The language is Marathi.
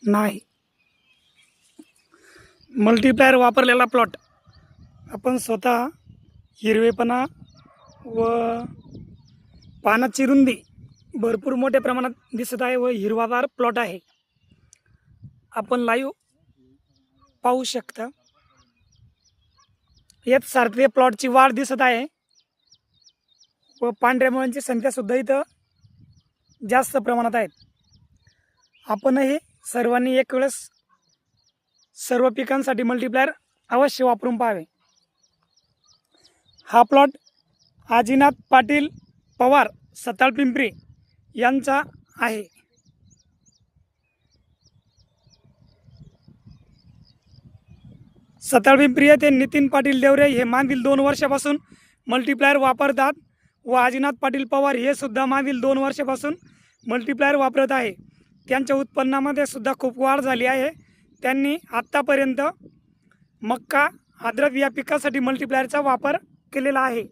नाही. मल्टीप्लायर वापरलेला प्लॉट आपण स्वतः हिरवेपणा व पानाची रुंदी भरपूर मोठ्या प्रमाणात दिसत आहे व हिरवागार प्लॉट आहे. आपण लाईव्ह पाहू शकता. यात सारखे प्लॉटची वाढ दिसत आहे व पांढऱ्या मुळांची संख्या सुद्धा इथं जास्त प्रमाणात आहेत. आपणही सर्वांनी एक वेळेस सर्व पिकांसाठी मल्टीप्लायर अवश्य वापरून पाहावे. हा प्लॉट आजीनाथ पाटील पवार सताळपिंपरी यांचा आहे. सताळपिंपरी येथे नितीन पाटील देवरे हे मागील 2 वर्षापासून मल्टीप्लायर वापरतात व आजीनाथ पाटील पवार हे सुद्धा मागील 2 वर्षापासून मल्टीप्लायर वापरत आहे. त्यांच्या उत्पन्नामध्ये सुद्धा खूप वाढ झाली आहे. त्यांनी आत्तापर्यंत मक्का, अद्रक या पिकासाठी मल्टीप्लायरचा वापर केलेला आहे.